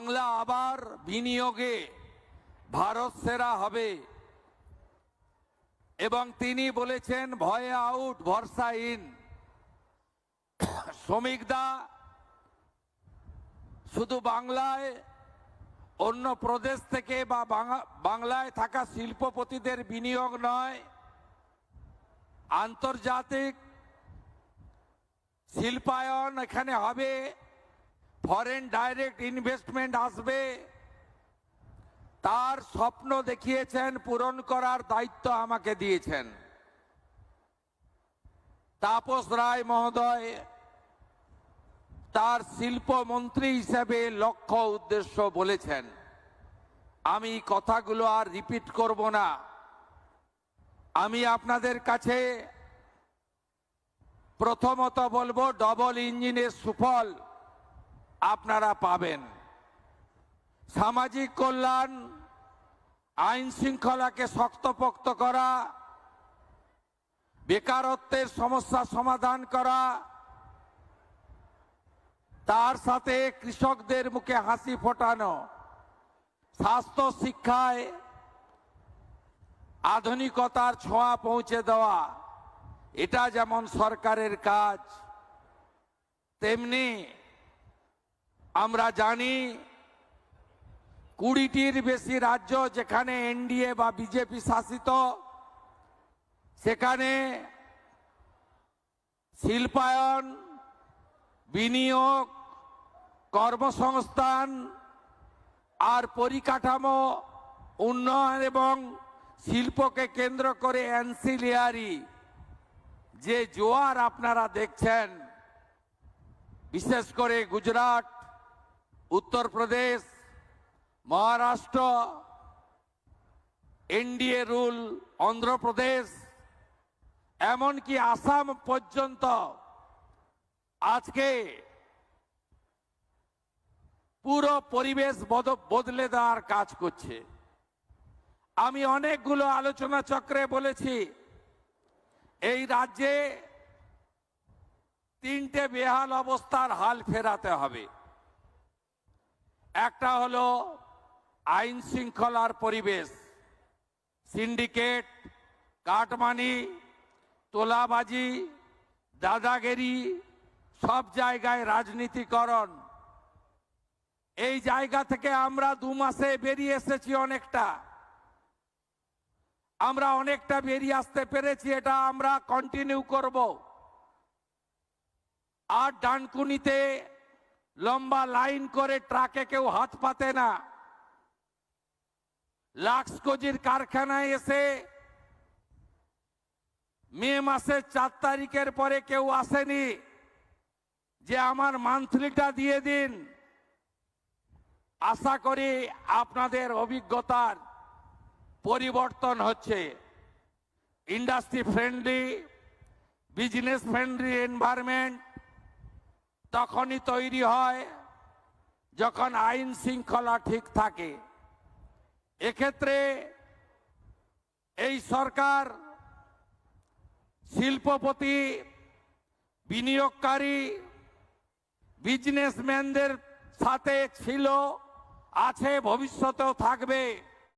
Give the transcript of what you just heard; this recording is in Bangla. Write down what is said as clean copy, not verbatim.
বাংলা আবার বিনিয়োগে ভারত সেরা হবে এবং তিনি বলেছেন ভয়ে আউট ভরসা ইন। শ্রমিকদা শুধু বাংলায় অন্য প্রদেশ থেকে বা বাংলায় থাকা শিল্পপতিদের বিনিয়োগ নয়, আন্তর্জাতিক শিল্পায়ন এখানে হবে, ফরেন ডাইরেক্ট ইনভেস্টমেন্ট আসবে, তার স্বপ্ন দেখিয়েছেন, পূরণ করার দায়িত্ব আমাকে দিয়েছেন। তাপস রায় মহোদয় তার শিল্পমন্ত্রী হিসেবে লক্ষ্য উদ্দেশ্য বলেছেন। আমি কথাগুলো আর রিপিট করব না। আমি আপনাদের কাছে প্রথমত বলবো, ডবল ইঞ্জিনের সুফল আপনারা পাবেন। সামাজিক কল্যাণ, আইন শৃঙ্খলাকে শক্তপোক্ত করা, বেকারত্বের সমস্যা সমাধান করা, তার সাথে কৃষকদের মুখে হাসি ফোটানো, স্বাস্থ্য শিক্ষায় আধুনিকতার ছোঁয়া পৌঁছে দেওয়া, এটা যেমন সরকারের কাজ, তেমনি আমরা জানি 20টির বেশি রাজ্য যেখানে এনডিএ বা বিজেপি শাসিত, সেখানে শিল্পায়ন, বিনিয়োগ, কর্মসংস্থান আর পরিকাঠামো উন্নয়ন এবং শিল্পকে কেন্দ্র করে অ্যান্সিলিয়ারি যে জোয়ার আপনারা দেখছেন, বিশেষ করে গুজরাট, উত্তরপ্রদেশ, মহারাষ্ট্র, এনডিএ রুল অন্ধ্রপ্রদেশ, এমনকি আসাম পর্যন্ত আজকে পুরো পরিবেশ বদলে দেওয়ার কাজ করছে। আমি অনেকগুলো আলোচনা চক্রে বলেছি, এই রাজ্যে 3টে বেহাল অবস্থার হাল ফেরাতে হবে। একটা হলো আইন শৃঙ্খলার পরিবেশ, সিন্ডিকেট, কাটমানি, তোলাবাজি, দাদাগিরি, সব জায়গায় রাজনীতিকরণ। এই জায়গা থেকে আমরা 2 মাসে বেরিয়ে এসেছি অনেকটা, আমরা অনেকটা বেরিয়ে আসতে পেরেছি, এটা আমরা কন্টিনিউ করব। আর ডানকুনিতে লম্বা লাইন করে ট্রাকে কেউ হাত পাতে না, লাক্সকোজির কারখানায় এসে মে মাসের 4 তারিখের পরে কেউ আসেনি যে আমার মান্থলিটা দিয়ে দিন। আশা করি আপনাদের অভিজ্ঞতার পরিবর্তন হচ্ছে। Industry friendly, business friendly environment তখনই তৈরি হয় যখন আইন শৃঙ্খলা ঠিক থাকে। এক্ষেত্রে এই সরকার শিল্পপতি, বিনিয়োগকারী, বিজনেসম্যানদের সাথে ছিল, আছে, ভবিষ্যতেও থাকবে।